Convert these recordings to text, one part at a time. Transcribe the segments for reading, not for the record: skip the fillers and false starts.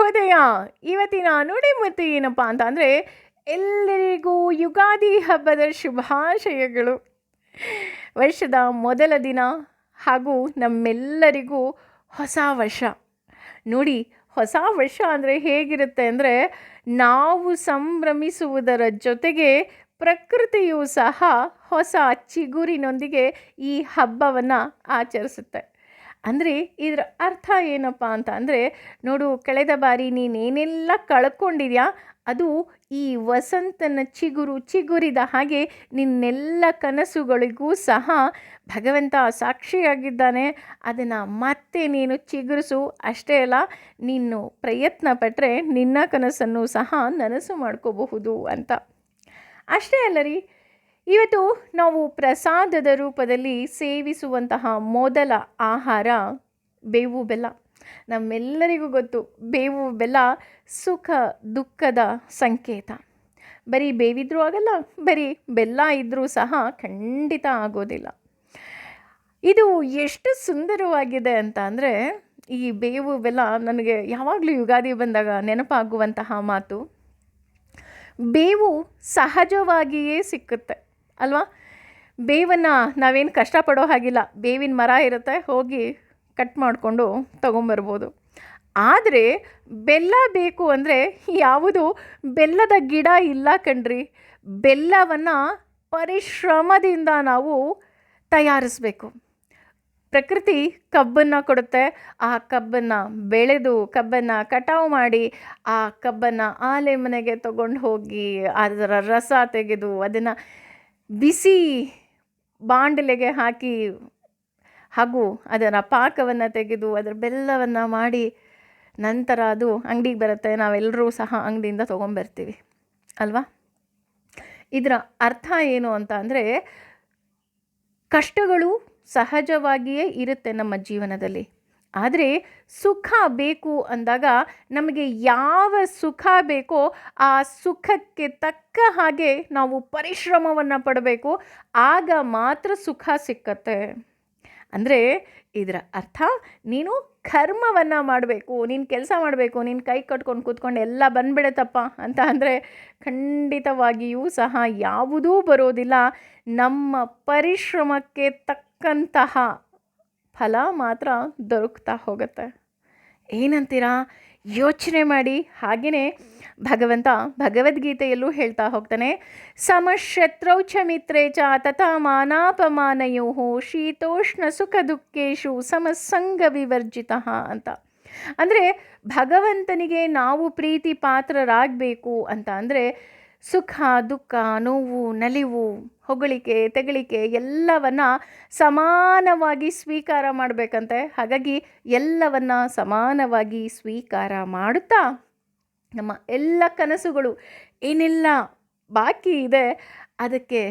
ಶುಭೋದಯ. ಇವತ್ತಿನ ನುಡಿಮುತ್ತು ಏನಪ್ಪ ಅಂತ ಅಂದರೆ, ಎಲ್ಲರಿಗೂ ಯುಗಾದಿ ಹಬ್ಬದ ಶುಭಾಶಯಗಳು. ವರ್ಷದ ಮೊದಲ ದಿನ ಹಾಗೂ ನಮ್ಮೆಲ್ಲರಿಗೂ ಹೊಸ ವರ್ಷ. ನೋಡಿ, ಹೊಸ ವರ್ಷ ಅಂದರೆ ಹೇಗಿರುತ್ತೆ ಅಂದರೆ, ನಾವು ಸಂಭ್ರಮಿಸುವುದರ ಜೊತೆಗೆ ಪ್ರಕೃತಿಯೂ ಸಹ ಹೊಸ ಚಿಗುರಿನೊಂದಿಗೆ ಈ ಹಬ್ಬವನ್ನು ಆಚರಿಸುತ್ತೆ. ಅಂದರೆ ಇದರ ಅರ್ಥ ಏನಪ್ಪ ಅಂತ ಅಂದರೆ, ನೋಡು, ಕಳೆದ ಬಾರಿ ನೀನೇನೆಲ್ಲ ಕಳ್ಕೊಂಡಿದ್ಯಾ ಅದು ಈ ವಸಂತನ ಚಿಗುರಿದ ಹಾಗೆ ನಿನ್ನೆಲ್ಲ ಕನಸುಗಳಿಗೂ ಸಹ ಭಗವಂತ ಸಾಕ್ಷಿಯಾಗಿದ್ದಾನೆ. ಅದನ್ನು ಮತ್ತೆ ನೀನು ಚಿಗುರಿಸು. ಅಷ್ಟೇ ಅಲ್ಲ, ನೀನು ಪ್ರಯತ್ನ ಪಟ್ಟರೆ ನಿನ್ನ ಕನಸನ್ನು ಸಹ ನನಸು ಮಾಡ್ಕೋಬಹುದು ಅಂತ. ಅಷ್ಟೇ ಅಲ್ಲ ರೀ, ಇವತ್ತು ನಾವು ಪ್ರಸಾದದ ರೂಪದಲ್ಲಿ ಸೇವಿಸುವಂತಹ ಮೊದಲ ಆಹಾರ ಬೇವು ಬೆಲ್ಲ. ನಮ್ಮೆಲ್ಲರಿಗೂ ಗೊತ್ತು, ಬೇವು ಬೆಲ್ಲ ಸುಖ ದುಃಖದ ಸಂಕೇತ. ಬರೀ ಬೇವಿದ್ರೂ ಆಗಲ್ಲ, ಬರೀ ಬೆಲ್ಲ ಇದ್ದರೂ ಸಹ ಖಂಡಿತ ಆಗೋದಿಲ್ಲ. ಇದು ಎಷ್ಟು ಸುಂದರವಾಗಿದೆ ಅಂತ ಅಂದರೆ, ಈ ಬೇವು ಬೆಲ್ಲ ನನಗೆ ಯಾವಾಗಲೂ ಯುಗಾದಿ ಬಂದಾಗ ನೆನಪಾಗುವಂತಹ ಮಾತು. ಬೇವು ಸಹಜವಾಗಿಯೇ ಸಿಕ್ಕುತ್ತೆ ಅಲ್ವಾ? ಬೇವನ್ನು ನಾವೇನು ಕಷ್ಟಪಡೋ ಹಾಗಿಲ್ಲ. ಬೇವಿನ ಮರ ಇರುತ್ತೆ, ಹೋಗಿ ಕಟ್ ಮಾಡಿಕೊಂಡು ತೊಗೊಂಬರ್ಬೋದು. ಆದರೆ ಬೆಲ್ಲ ಬೇಕು ಅಂದರೆ ಯಾವುದು ಬೆಲ್ಲದ ಗಿಡ ಇಲ್ಲ ಕಣ್ರಿ. ಬೆಲ್ಲವನ್ನು ಪರಿಶ್ರಮದಿಂದ ನಾವು ತಯಾರಿಸಬೇಕು. ಪ್ರಕೃತಿ ಕಬ್ಬನ್ನು ಕೊಡುತ್ತೆ. ಆ ಕಬ್ಬನ್ನು ಬೆಳೆದು, ಕಬ್ಬನ್ನು ಕಟಾವು ಮಾಡಿ, ಆ ಕಬ್ಬನ್ನು ಆಲೆ ಮನೆಗೆ ತಗೊಂಡು ಹೋಗಿ ಅದರ ರಸ ತೆಗೆದು ಅದನ್ನು ಬಿಸಿ ಬಾಂಡಲೆಗೆ ಹಾಕಿ ಹಾಗೂ ಅದರ ಪಾಕವನ್ನು ತೆಗೆದು ಅದರ ಬೆಲ್ಲವನ್ನು ಮಾಡಿ ನಂತರ ಅದು ಅಂಗಡಿಗೆ ಬರುತ್ತೆ. ನಾವೆಲ್ಲರೂ ಸಹ ಅಂಗಡಿಯಿಂದ ತೊಗೊಂಬರ್ತೀವಿ ಅಲ್ವಾ? ಇದರ ಅರ್ಥ ಏನು ಅಂತ ಅಂದರೆ, ಕಷ್ಟಗಳು ಸಹಜವಾಗಿಯೇ ಇರುತ್ತೆ ನಮ್ಮ ಜೀವನದಲ್ಲಿ. ಆದರೆ ಸುಖ ಬೇಕು ಅಂದಾಗ ನಮಗೆ ಯಾವ ಸುಖ ಬೇಕೋ ಆ ಸುಖಕ್ಕೆ ತಕ್ಕ ಹಾಗೆ ನಾವು ಪರಿಶ್ರಮವನ್ನು ಪಡಬೇಕು. ಆಗ ಮಾತ್ರ ಸುಖ ಸಿಕ್ಕತ್ತೆ. ಅಂದರೆ ಇದರ ಅರ್ಥ, ನೀನು ಕರ್ಮವನ್ನು ಮಾಡಬೇಕು, ನೀನು ಕೆಲಸ ಮಾಡಬೇಕು. ನೀನು ಕೈ ಕಟ್ಕೊಂಡು ಕೂತ್ಕೊಂಡು ಎಲ್ಲ ಬಂದ್ಬಿಡುತ್ತಪ್ಪ ಅಂತ ಅಂದರೆ ಖಂಡಿತವಾಗಿಯೂ ಸಹ ಯಾವುದೂ ಬರೋದಿಲ್ಲ. ನಮ್ಮ ಪರಿಶ್ರಮಕ್ಕೆ ತಕ್ಕಂತಹ ಫಲ ಮಾತ್ರ ದೊರಕ್ತಾ ಹೋಗುತ್ತೆ. ಏನಂತೀರಾ? ಯೋಚನೆ ಮಾಡಿ. ಹಾಗೆಯೇ ಭಗವಂತ ಭಗವದ್ಗೀತೆಯಲ್ಲೂ ಹೇಳ್ತಾ ಹೋಗ್ತಾನೆ, ಸಮಶತ್ರೌ ಚ ಮಿತ್ರೇ ಚ ತಥಾ ಮಾನಾಪಮಾನಯೋಃ ಶೀತೋಷ್ಣ ಸುಖ ದುಃಖೇಶು ಸಮಸಂಗ ವಿವರ್ಜಿತಃ ಅಂತ. ಅಂದರೆ ಭಗವಂತನಿಗೆ ನಾವು ಪ್ರೀತಿ ಪಾತ್ರರಾಗಬೇಕು ಅಂತ ಅಂದರೆ ಸುಖ ದುಃಖ, ನೋವು ನಲಿವು, ಹೊಗಳಿಕೆ ತೆಗಳಿಕೆ ಎಲ್ಲವನ್ನ ಸಮಾನವಾಗಿ ಸ್ವೀಕಾರ ಮಾಡಬೇಕಂತೆ. ಹಾಗಾಗಿ ಎಲ್ಲವನ್ನ ಸಮಾನವಾಗಿ ಸ್ವೀಕಾರ ಮಾಡುತ್ತಾ ನಮ್ಮ ಎಲ್ಲ ಕನಸುಗಳು ಏನೆಲ್ಲ ಬಾಕಿ ಇದೆ ಅದಕ್ಕೆ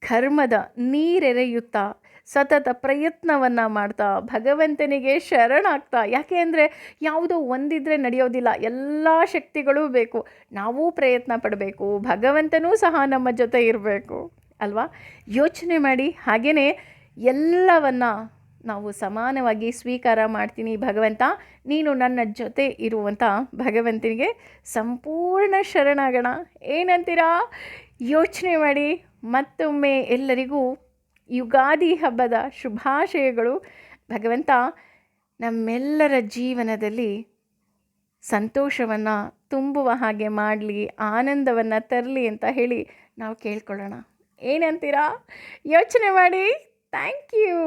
ಕರ್ಮದ ನೀರೆರೆಯುತ್ತಾ ಸತತ ಪ್ರಯತ್ನವನ್ನು ಮಾಡ್ತಾ ಭಗವಂತನಿಗೆ ಶರಣಾಗ್ತಾ. ಯಾಕೆ ಅಂದರೆ ಯಾವುದೋ ಒಂದಿದ್ರೆ ನಡೆಯೋದಿಲ್ಲ, ಎಲ್ಲ ಶಕ್ತಿಗಳೂ ಬೇಕು. ನಾವೂ ಪ್ರಯತ್ನ ಪಡಬೇಕು, ಭಗವಂತನೂ ಸಹ ನಮ್ಮ ಜೊತೆ ಇರಬೇಕು ಅಲ್ವಾ? ಯೋಚನೆ ಮಾಡಿ. ಹಾಗೆಯೇ ಎಲ್ಲವನ್ನ ನಾವು ಸಮಾನವಾಗಿ ಸ್ವೀಕಾರ ಮಾಡ್ತೀನಿ ಭಗವಂತ, ನೀನು ನನ್ನ ಜೊತೆ ಇರುವಂಥ ಭಗವಂತನಿಗೆ ಸಂಪೂರ್ಣ ಶರಣಾಗೋಣ. ಏನಂತೀರಾ? ಯೋಚನೆ ಮಾಡಿ. ಮತ್ತೊಮ್ಮೆ ಎಲ್ಲರಿಗೂ ಯುಗಾದಿ ಹಬ್ಬದ ಶುಭಾಶಯಗಳು. ಭಗವಂತ ನಮ್ಮೆಲ್ಲರ ಜೀವನದಲ್ಲಿ ಸಂತೋಷವನ್ನು ತುಂಬುವ ಹಾಗೆ ಮಾಡಲಿ, ಆನಂದವನ್ನು ತರಲಿ ಅಂತ ಹೇಳಿ ನಾವು ಕೇಳ್ಕೊಳ್ಳೋಣ. ಏನಂತೀರಾ? ಯೋಚನೆ ಮಾಡಿ. Thank you.